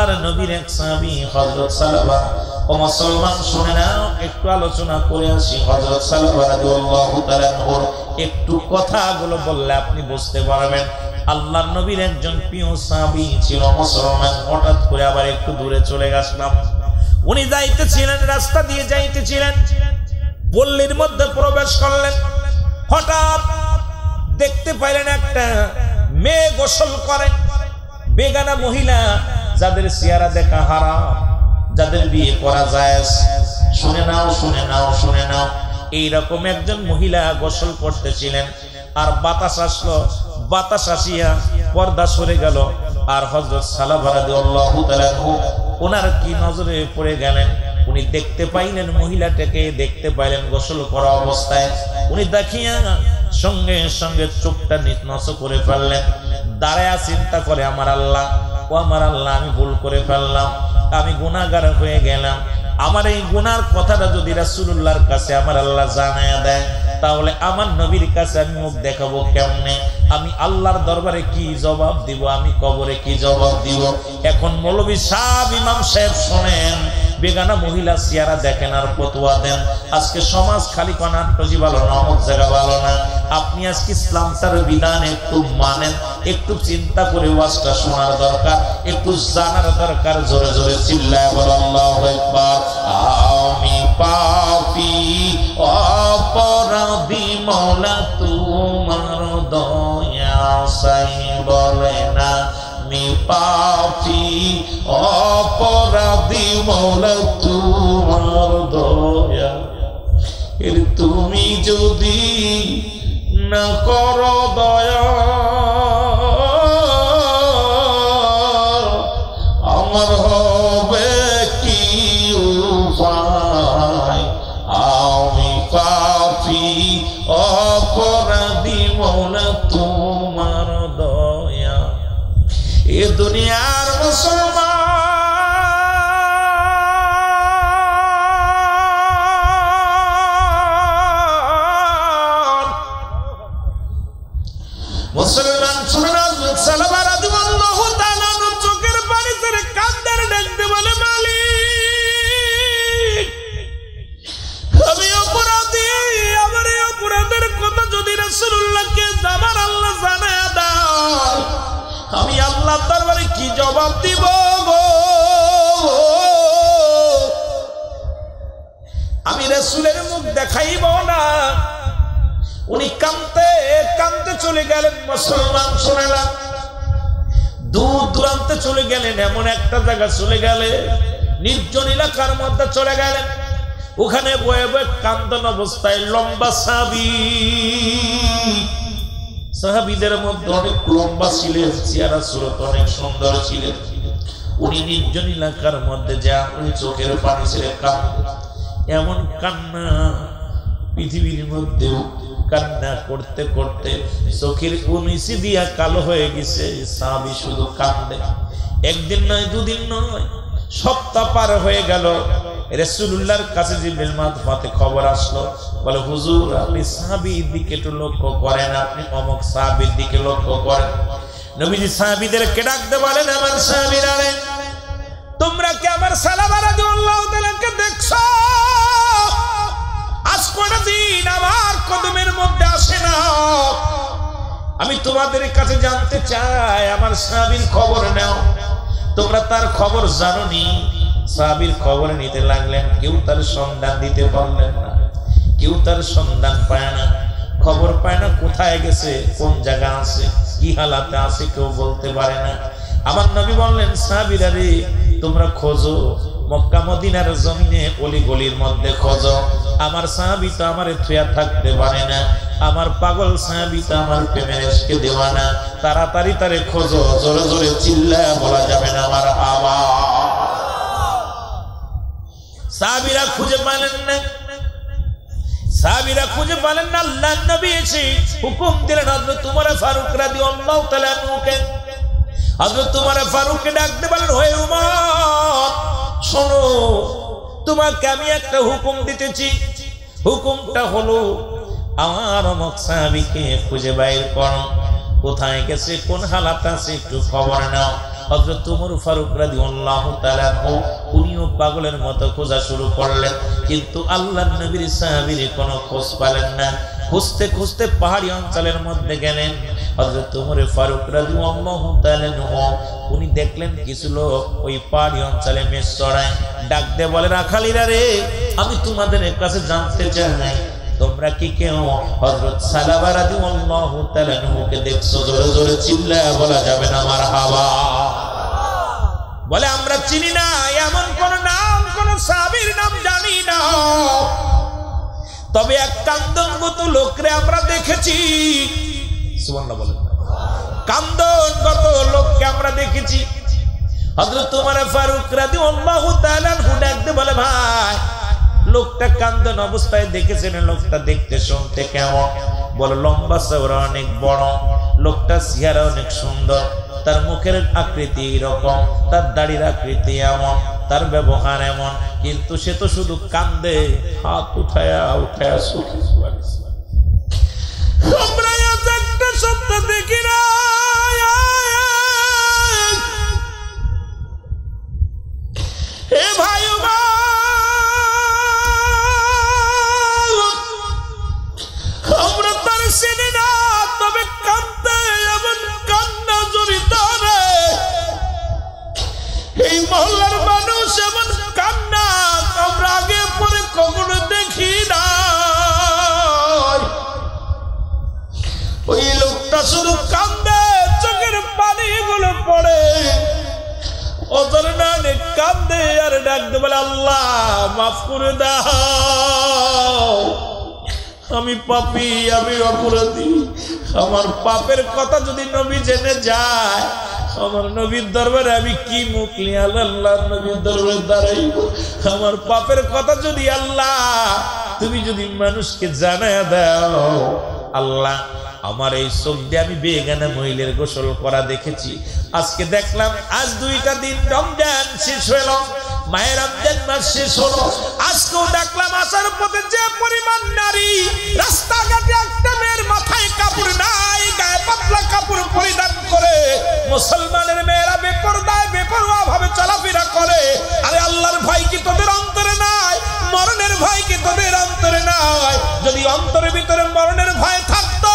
আল্লাহর নবীর এক সাহাবী হযরত সালাবা। ও মুসলমান শুনে নাও, একটু আলোচনা করে আসি। হযরত সালাবা রাদিয়াল্লাহু তাআলা আনহু একটু কথাগুলো বললে আপনি বুঝতে পারবেন। আল্লাহর নবীর একজন প্রিয় সাহাবী ছিল মুসলমান। হঠাৎ করে আবার একটু দূরে চলে গেলাম। উনি যাইতেছিলেন, রাস্তা দিয়ে যাইতেছিলেন, পল্লীর মধ্যে প্রবেশ করলেন। হঠাৎ দেখতে পাইলেন একটা মেয়ে গোসল করে। বেগানা মহিলা, যাদের চেহারা দেখা হারাম, যাদের বিয়ে করা জায়েজ। শুনে নাও, শুনে নাও, শুনে নাও। এইরকম একজন মহিলা গোসল করতেছিলেন, আর বাতাস আসলো। বাতাস আসিয়া পর্দা সরে গেল। আর হযরত সালাবা রাদিয়াল্লাহু তাআলা ওনার কি নজরে পড়ে গেলেন। উনি দেখতে পাইলেন মহিলাটাকে, দেখতে পাইলেন গোসল করা অবস্থায়। উনি দেখিয়া সঙ্গে সঙ্গে চোখটা নিচনস করে ফেললেন। দাঁড়ায়া চিন্তা করে, আমার আল্লাহ, ও আমার আল্লাহ, আমি ভুল করে ফেললাম, আমি গুনাহগার হয়ে গেলাম। আমার এই গুনার কথাটা যদি রাসূলুল্লাহর কাছে আমার আল্লাহ জানায়া দেয়, তাহলে আমার নবীর কাছে আমি মুখ দেখাবো কেমনে? আমি আল্লাহর দরবারে কি জবাব দিব? আমি কবরে কি জবাব দিব? এখন মৌলভী সাহেব, ইমাম সাহেব শোনেন, বেগানা মহিলা চেহারা দেখেন আর ফতোয়া দেন। আজকে সমাজ খালি কনাট্টজি ভালো না, অমুক জায়গা ভালো না। আপনি আজকে ইসলামটার বিধান একটু মানেন, একটু চিন্তা করে ওয়াজটা শোনার দরকার, একটু জানার দরকার। জোরে জোরে চিল্লায় বল আল্লাহু আকবার। আমি পাপী অপরাধী, মওলা তোমার দয়া চাই। বলে না আমি পাপী অপরাধী, মওলা তোমার দয়া। এর তুমি যদি না করো দয়া, আমার হবে কি উপায়? আমি পাপী অপরাধী, মওলা তোমার দয়া। এ দুনিয়ার মুসলমান, মুসলমান শুনুন, সালাবা রাদিয়াল্লাহু তাআলা চোখের পানি ছেড়ে কাঁদতে ডাকতে বলে, মালিক, আমি অপরাধী। আমার এই অপরাধের কথা যদি রাসূলুল্লাহকে আমার আল্লাহ জানায়া দেয়, আমি আল্লাহর দরবারে কি জবাব দিব গো? আমি রাসূলের মুখ দেখাইব না। উনি কাঁদতে কাঁদতে চলে গেলেন। মুসলমান শুনে না, দূর দূরান্তে চলে গেলেন, এমন একটা জায়গা চলে গেলেন, নির্জন এলাকার মধ্যে চলে গেলেন। ওখানে বয়ে বয়ে কান্দন অবস্থায় লম্বা সাহাবী, সাহাবীদের মধ্যে অনেক লম্বা ছিলেন, চেহারা সুরত অনেক সুন্দর ছিলেন। উনি নির্জন এলাকার মধ্যে যা উনি চোখের পানি ছেড়ে কাঁদতেন। এমন কান্না পৃথিবীর মধ্যেও কান্না করতে করতে চোখের উনিশি দিয়া কালো হয়ে গেছে। সাহাবী শুধু কান্দে। একদিন নয়, দুদিন নয়, সপ্তাহ পার হয়ে গেল। রাসূলুল্লাহর কাছে জিবরিল মারফতে খবর আসলো, বলে, হুজুর, আপনি সাহাবীর দিকে একটু লক্ষ্য করেন, আপনি অমুক সাহাবীর দিকে লক্ষ্য করেন। নবীজি সাহাবীদেরকে ডাকতে বলেন, আমার সাহাবীরা রে, তোমরা কি আমার সালাবা রাদিয়াল্লাহু তাআলাকে দেখছো? আজ কয়টা দিন আমার কদমের মধ্যে আসে না। আমি তোমাদের কাছে জানতে চাই, আমার সাহাবীর খবর নাও। তোমরা তার খবর জানোনি? সাহাবীর খবর নিতে লাগলেন। কেউ তার সন্ধান দিতে পারলেন না, কেউ তার সন্ধান পায় না, খবর পায় না, কোথায় গেছে, কোন জায়গা আছে, কি হালাতে আছে, কেউ বলতে পারে না। আমার নবী বললেন, সাহাবীরা রে, তোমরা খোঁজো, মক্কা মদিনার জমিনে অলি গলির মধ্যে খোঁজো। আমার সাহাবী তো আমারে থুয়া থাকতে পারে না, আমার পাগল সাহাবী তো আমার প্রেমের ইশকে দেওয়ানা। তাড়াতাড়ি তারে খোঁজো। জোরে জোরে চিল্লায়া বলা যাবে না আমার আওয়াজ। সাহাবীরা খুঁজে পেলেন না, সাহাবীরা খুঁজে পেলেন না। আল্লাহর নবী এসে হুকুম দিলেন হযরত উমর ফারুক রাদিয়াল্লাহু তাআলা আনহুকে। হযরত উমর ফারুককে ডাকতে বলেন, হে উমর, শোনো, তোমাকে আমি একটা হুকুম দিতেছি। হুকুমটা হলো, আমার অমুক সাহাবীকে খুঁজে বাইর করো, কোথায় গেছে, কোন হালাত আছে, একটু খবর নাও। হযরত ওমর ফারুক রাদিয়াল্লাহু তাআলা উনিও পাগলের মতো খোঁজা শুরু করলেন, কিন্তু আল্লাহর নবীর সাহাবীর কোনো খোঁজ পেলেন না। খুঁজতে খুঁজতে পাহাড়ি অঞ্চলের মধ্যে গেলেন। হযরত ওমর ফারুক রাদিয়াল্লাহু তাআলা উনি দেখলেন কিছু লোক ওই পাহাড়ি অঞ্চলে মেষ চড়ায়। ডাক দিয়ে বলে, রাখালিরা রে, আমি তোমাদের কাছে জানতে চাই, তোমরা কি কেউ হযরত সালাবা রাদিয়াল্লাহু তাআলা আনহুকে দেখছো? জোরে জোরে চিল্লায়া বলা যাবে না মারহাবা। বলে, আমরা চিনি না, এমন কোন নাম, কোন সাহাবীর নাম জানি না, তবে এক কান্দনগত লোকরে আমরা দেখেছি। সুবহানাল্লাহ বলেন। কান্দনগত লোককে আমরা দেখেছি। হযরত ওমর ফারুক রাদিয়াল্লাহু তাআলা আনহু ডাকতে বলে, ভাই, লোকটা কান্দন অবস্থায় দেখেছেন, লোকটা দেখতে শুনতে কেমন? বলে, লম্বা চওড়া, অনেক বড়। লোকটা চেহারা অনেক সুন্দর, তার মুখের আকৃতি এরকম, তার দাড়ির আকৃতি এমন, তার ব্যবহার এমন, কিন্তু সে তো শুধু কান্দে, হাত উঠায়া উঠায়া সুখী। আমরা একটা শব্দ দেখি না। হে ভাই, আমরা তার চিনি না, তবে কান্দে এমন কান্না জড়িত রে। এই মহল্লার মানুষ এমন কান্না আমরা আগে পরে কখনো দেখি না। ওই লোকটা শুধু কান্দে, চোখের পানি গুলো পড়ে, ওদের নামে কান্দে আর ডাকতে বলে, আল্লাহ মাফ করে দাও, আমি পাপী, আমি অপরাধী। আমার পাপের কথা যদি নবী জেনে যায়, আমার নবীর দরবারে আমি কি মুখ নিয়ে আল্লাহর নবীর দরবারে দাঁড়াইব? আমার পাপের কথা যদি আল্লাহ তুমি যদি মানুষকে জানায় দাও, আল্লাহ আমার এই চোখ দিয়ে আমি বেগানা মহিলার গোসল করা দেখেছি। আজকে দেখলাম, আজ 2টা দিন রমজান শেষ হইল, মায়ের রমজান মাস শেষ হলো, আজকেও দেখলাম আসার পথে যে পরিমাণ নারী, রাস্তাঘাটে একটা মেয়ের মাথায় কাপড় নাই, গায়ে পাতলা কাপড় পরিধান করে মুসলমানের মেয়েরা বেপরদায় বেপরোয়া ভাবে চলাফেরা করে। আরে আল্লাহর ভয় কি তোদের অন্তরে নাই? মরণের ভয় কি তোদের অন্তরে নাই? যদি অন্তরের ভিতরে মরণের ভয় থাকতো,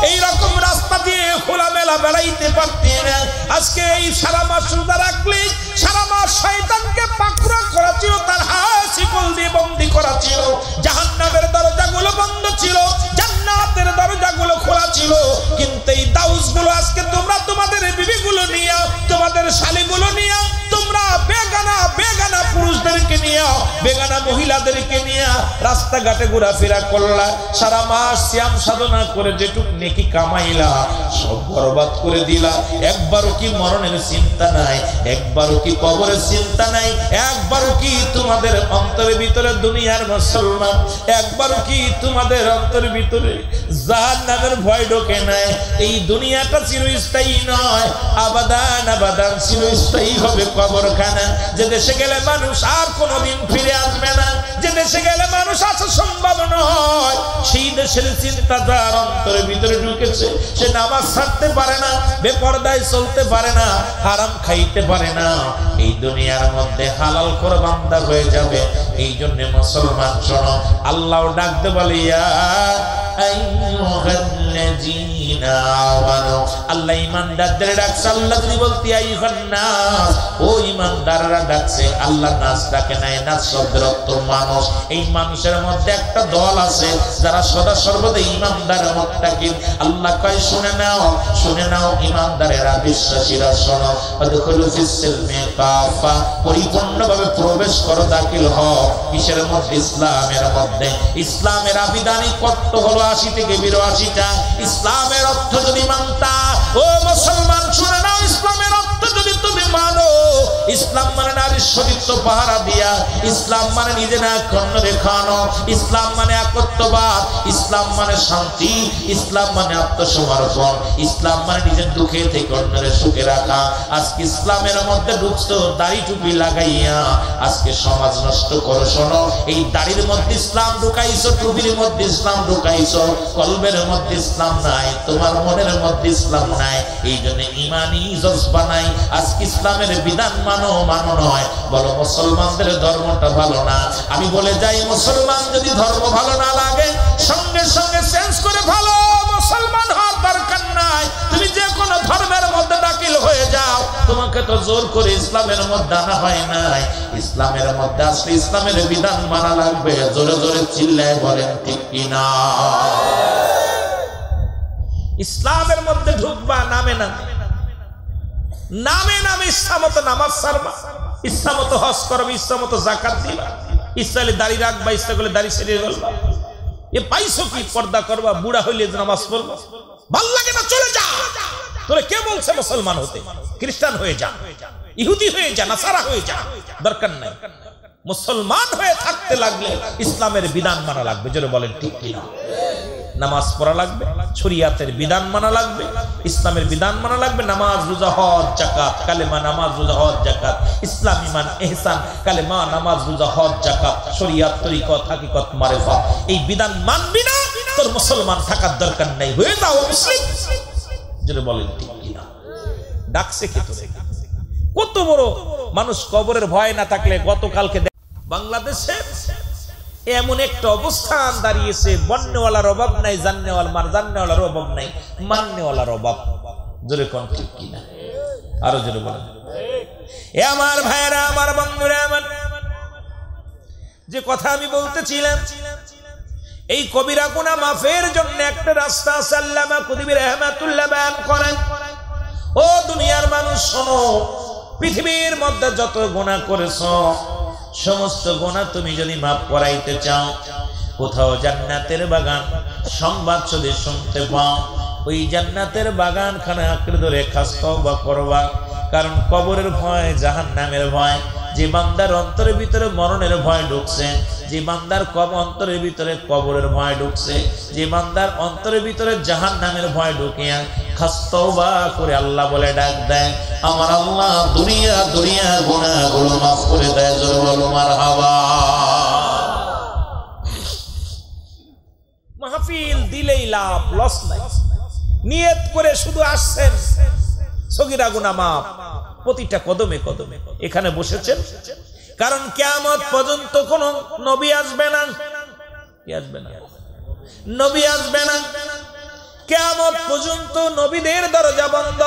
এই রকম রাস্তা দিয়ে খোলামেলা বেড়াইতে পারতি না। আজকে এই সারা মাস রোজা রাখলি, সারা মাস শয়তানকে পাকড়া করা ছিল, তার হাত শিকল দিয়ে বন্দী করা ছিল, জাহান্নামের দরজাগুলো বন্ধ ছিল, জান্নাতের দরজাগুলো খোলা ছিল। কিন্তু এই দাউসগুলো আজকে তোমরা তোমাদের বিবিগুলো নিয়ে, তোমাদের শালীগুলো নিয়ে, তোমরা বেগানা বেগানা পুরুষদেরকে নিয়ে, বেগানা মহিলাদেরকে নিয়ে রাস্তাঘাটে ঘোরাফেরা করলা, সারা মাস সিয়াম সাধনা করে যেটুক নেকি কামাইলা সব বরবাদ করে দিলা। একবারও কি মরণের চিন্তা নাই? একবারও কি কবরের চিন্তা নাই? একবারও কি তোমাদের অন্তরের ভিতরে দুনিয়ার মুসলমান, একবারও কি তোমাদের অন্তরের ভিতরে জাহান্নামের ভয় ঢোকে নাই? এই দুনিয়াটা চিরস্থায়ী নয়, আবাদান আবাদান চিরস্থায়ী হবে কবরখানা। যে দেশে গেলে মানুষ আর কোনোদিন ফিরে আসবে না, যে দেশে গেলে মানুষ আসা সম্ভব নয়, সেই দেশের চিন্তা যার অন্তরের ভিতরে ঢুকেছে, সে নামাজ ছাড়তে পারে না, বেপরদায় চলতে পারে না, হারাম খাইতে পারে না, এই দুনিয়ার মধ্যে হালাল করে বান্দা হয়ে যাবে। এই জন্য মুসলমান শোনো, আল্লাহ ডাকতে বলিয়া আল্লাহ ইমানদারদের ডাকছে। আল্লাহ যদি বলতে ও ইমানদাররা ডাকছে, আল্লাহ নাস ডাকে নাই। নাস শব্দের অর্থ মানুষ। এই মানুষের মধ্যে একটা দল আছে যারা সদা সর্বদা ইমানদারের মুত্তাকিন। আল্লাহ কয়, শুনে নাও, শুনে নাও ইমানদারেরা, বিশ্বাসীরা শোনো, আদখুলু ফিস সিলমি কাফা, পরিপূর্ণভাবে প্রবেশ করো, দাখিল হও। কিসের মধ্যে? ইসলামের মধ্যে। ইসলামের আবিধানিক কত হলো 80 থেকে 82টা। ইসলামের অর্থ যদি মানতা, ও মুসলমান শুনে নাও, ইসলামের অর্থ যদি তুমি মানো, ইসলাম মানে নারীর সতীত্ব পাহারা দিয়া, ইসলাম মানে নিজে না অন্যরে খাওয়ানো, ইসলাম মানে একত্ববাদ, ইসলাম মানে শান্তি, ইসলাম মানে আত্মসমর্পণ, ইসলাম মানে নিজের দুঃখে থেকে অন্যরে সুখে রাখা। আজকে ইসলামের মধ্যে ঢুকছো দাড়ি টুপি লাগাইয়া, আজকে সমাজ নষ্ট করো। শোনো, এই দাড়ির মধ্যে ইসলাম ঢুকাইছো, টুপির মধ্যে ইসলাম ঢুকাইছো, কলবের মধ্যে ইসলাম নাই, তোমার মনের মধ্যে ইসলাম নাই। এই জন্য ইমানি জজবা নাই। আজকে ইসলামের বিধান মানো নয়, বলো মুসলমানদের ধর্মটা ভালো না। আমি বলে যাই, মুসলমান যদি ধর্ম ভালো না লাগে সঙ্গে সঙ্গে চেঞ্জ করে ভালো মুসলমান হওয়ার দরকার নাই। তুমি যে কোনো ধর্মের মধ্যে দাখিল হয়ে যাও, তোমাকে তো জোর করে ইসলামের মধ্যে আনা হয় নাই। ইসলামের মধ্যে আসলে ইসলামের বিধান মানা লাগবে। জোরে জোরে চিল্লায় বলেন ঠিক কিনা? ইসলামের মধ্যে ঢুকবা নামে নামে, নামে নামে ইচ্ছা মতো নামাজ ছাড়বা, ইচ্ছা মতো হজ করবে, ইচ্ছা মতো জাকাত দিবা, ইচ্ছা হলে দাড়ি রাখবা, ইচ্ছা করলে দাড়ি ছেড়ে গেলবা। এ পাইছো কি? পর্দা করবা, বুড়া হইলে নামাজ পড়বা। ভাল লাগে না? চলে যা। তোরে কে বলছে মুসলমান হতে? খ্রিস্টান হয়ে যা, ইহুদি হয়ে যা, নাসারা হয়ে যা, দরকার নাই। মুসলমান হয়ে থাকতে লাগলে ইসলামের বিধান মানা লাগবে। জোরে বলেন ঠিক কিনা? নামাজ পড়া লাগবে, শরিয়াতের বিধান মানা লাগবে, ইসলামের বিধান মানা লাগবে। নামাজ, রোজা, হজ, যাকাত, কালেমা, নামাজ, রোজা, হজ, যাকাত, ইসলাম, ঈমান, ইহসান, কালেমা, নামাজ, রোজা, হজ, যাকাত, শরিয়াত, তরিকত, হাকিকত, মারিফাত। এই বিধান মানবি না, তোর মুসলমান থাকার দরকার নাই, হয়ে যাও মুসলিম। যেটা বলেন ঠিক কিনা? ডাকছে কে তোরে? কত বড় মানুষ কবরের ভয় না থাকলে। গতকালকে বাংলাদেশে এমন একটা অবস্থান দাঁড়িয়েছে, বন্যওয়ালার অভাব নাই, জান্নেওয়ালার অভাব নাই, মান্যওয়ালার অভাব। জোরে কোন ঠিক কিনা? আরো জোরে বলেন। এ আমার ভাইরা, আমার বন্ধুরা, আমার যে কথা আমি বলতেছিলাম, এই কবিরা গুনাহ মাফের জন্য একটা রাস্তা আছে। আল্লামা কুতুবী রাহমাতুল্লাহ বয়ান করেন, ও দুনিয়ার মানুষ শোনো, পৃথিবীর মধ্যে যত গুনাহ করেছো সমস্ত গুনাহ তুমি যদি মাফ করাইতে চাও, কোথাও জান্নাতের বাগান সংবাদ যদি শুনতে পাও, ওই জান্নাতের বাগান খানে আঁকড়ে ধরে খাস তওবা করবা। কারণ কবরের ভয়, জাহান্নামের ভয়, যে বান্দার অন্তরের ভিতরে মরণের ভয় ঢুকছে, যে বান্দার অন্তরের ভিতরে কবরের ভয় ঢুকছে, যে বান্দার অন্তরের ভিতরে জাহান্নামের ভয় ঢুকিয়া খাস তওবা করে আল্লাহ বলে ডাক দেয়, আমার আল্লাহ দুনিয়া গুনাহগুলো মাফ করে দেয়। জোরে বলো মারহাবা। মাহফিল দিলেই লাভ, লস নাই। নিয়ত করে শুধু আসছেন, সগীরা গুনাহ মাফ। প্রতিটা কদমে কদমে এখানে বসেছেন, কারণ কিয়ামত পর্যন্ত কোন নবী আসবে না। কি আসবে না? নবী আসবে না। কিয়ামত পর্যন্ত নবীদের দরজা বন্ধ,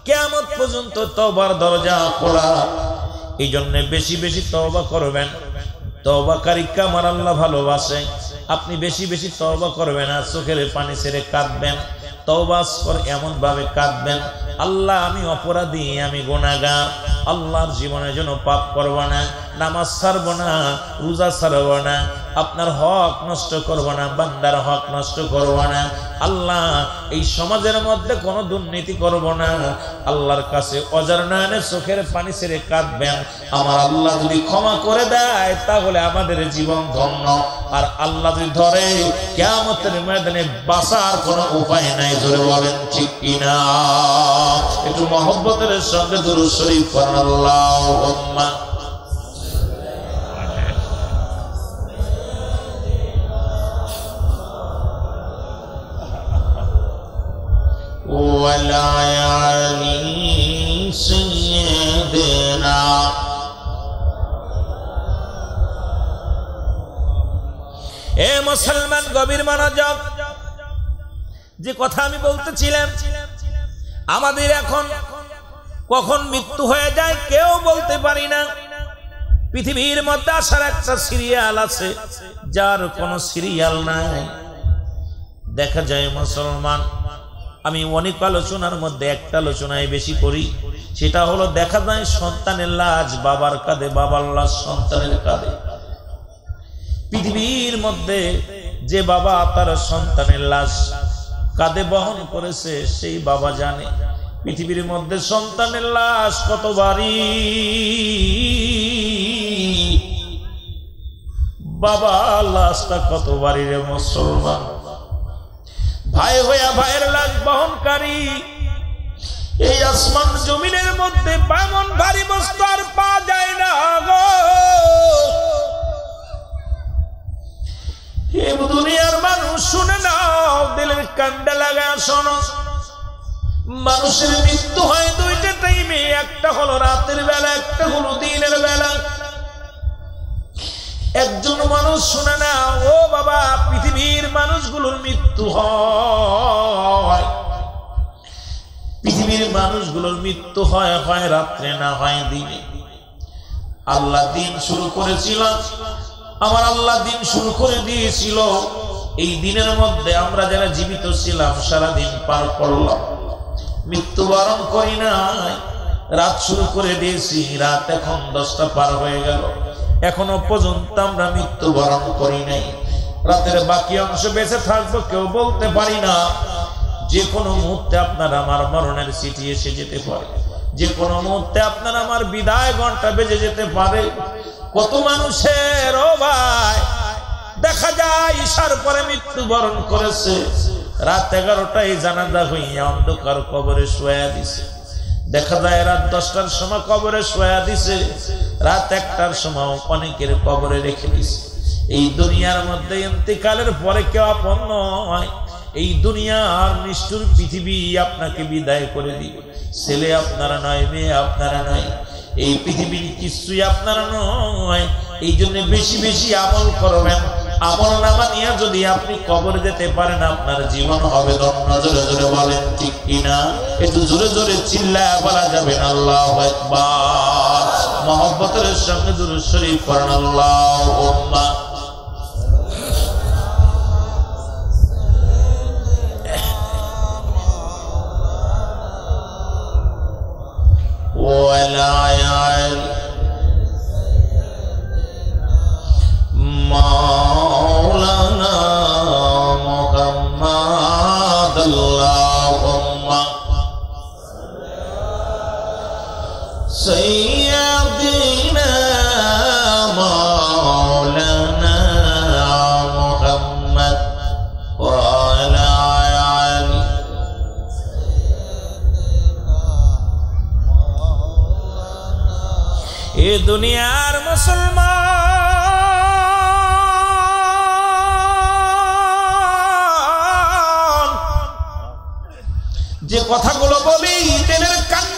কিয়ামত পর্যন্ত তওবার দরজা খোলা। এই জন্য বেশি বেশি তওবা করবেন। তওবাকারীকে আমার আল্লাহ ভালোবাসে। আপনি বেশি বেশি তওবা করবেন, আর চোখের পানি ছেড়ে কাঁদবেন। তওবা করে এমন ভাবে কাঁদবেন, আল্লাহ আমি অপরাধী, আমি গুনাহগার, আল্লাহর জীবনের জন্য পাপ করব না, নামাজ ছাড়ব না, রোজা ছাড়ব না, আপনার হক নষ্ট করব না, বান্দার হক নষ্ট করব না, আল্লাহ এই সমাজের মধ্যে কোনো দুর্নীতি করব না। আল্লাহর কাছে অজার নয়নে চোখের পানি ছেড়ে কাঁদবেন। আমার আল্লাহ যদি ক্ষমা করে দেয় তাহলে আমাদের জীবন ধন্য, আর আল্লাহ যদি ধরে কিয়ামতের ময়দানে বাঁচার কোনো উপায় নাই। জোরে বলেন ঠিক কিনা? একটু মহব্বতের সঙ্গে দুরূদ শরীফ পড়ুন। আল্লাহুম্মা ওয়ালা আলি সাইয়্যিদিনা। এ মুসলমান, গভীর মনোযোগ। যে কথা আমি বলতেছিলাম, আমাদের এখন কখন মৃত্যু হয়ে যায় কেউ বলতে পারি না। পৃথিবীর মধ্যে আসার একটা সিরিয়াল আছে, যার কোনো সিরিয়াল নাই। দেখা যায় মুসলমান, আমি অনেক আলোচনার মধ্যে একটা আলোচনায় বেশি করি, সেটা হলো দেখা যায় সন্তানের লাশ বাবার কাঁধে, বাবার লাশ সন্তানের কাঁধে। পৃথিবীর মধ্যে যে বাবা তার সন্তানের লাশ কাঁধে বহন করেছে সেই বাবা জানে পৃথিবীর মধ্যে সন্তানের লাশ কত ভারী, বাবা লাশটা কত ভারী রে মুসলমান। ভাই হইয়া ভাইয়ের লাশ বহনকারী এই আসমান জমিনের মধ্যে বামন ভারী বস্তু আর পাওয়া যায় না গো। এই দুনিয়ার মানুষ শুনে নাও, দিলের কান্ডা লাগা শোনো। মানুষের মৃত্যু হয় দুইটা টাইমে, একটা হলো রাতের বেলা, একটা হলো দিনের বেলা। একজন মানুষ শুনে না ও বাবা, পৃথিবীর মানুষগুলোর মৃত্যু হয়, পৃথিবীর মানুষগুলোর মৃত্যু হয় হয় রাত্রে না হয় দিনে। আল্লাহ দিন শুরু করেছিলাম, আমার আল্লাহ দিন শুরু করে দিয়েছিল। এই দিনের মধ্যে আমরা যারা জীবিত ছিলাম সারাদিন পার করলাম, মৃত্যুবরণ করি নাই। রাত শুরু করে দিয়েছি, রাত এখন 10টা পার হয়ে গেল, এখনো পর্যন্ত আমরা মৃত্যুবরণ করি নাই। রাতের বাকি অংশ বেঁচে থাকবো কেউ বলতে পারি না। যে কোনো মুহূর্তে আপনার আমার মরণের চিঠি এসে যেতে পারে, যে কোনো মুহূর্তে আপনার আমার বিদায় ঘন্টা বেজে যেতে পারে। কত মানুষের ও ভাই দেখা যায় ঈশার পরে মৃত্যুবরণ করেছে, রাত 11টায় জানাজা হইয়া অন্ধকার কবরে শোয়া দিছে। দেখা যায় রাত 10টার সময় কবরে শোয়া দিছে, রাত 1টার সময় অনেকের কবরে রেখে দিছে। এই দুনিয়ার মধ্যে ইন্তেকালের পরে কেউ আপন নয়। এই দুনিয়ার নিষ্ঠুর পৃথিবী আপনাকে বিদায় করে দিবে। ছেলে আপনারা নয়, মেয়ে আপনারা নয়, এই পৃথিবীর কিছুই আপনারা নয়। এই জন্য বেশি বেশি আমল করবেন। আমল নামা নিয়ে যদি আপনি কবরে যেতে পারেন, আপনার জীবন হবে ধন্য। জোরে জোরে বলেন ঠিক কিনা? একটু জোরে জোরে চিল্লায় বলা যাবে না আল্লাহু আকবার। মহব্বতের সঙ্গে দুরূদ শরীফ পড়েন আল্লাহুম্মা ওয়ালা আল মাওলানা মুহাম্মদ আল্লাহুম্মা সাইয়্যিদিনা মাওলানা মুহাম্মদ ওয়ালা আল এ দুনিয়ার মুসলমান যে কথাগুলো বলি দিলের কান্না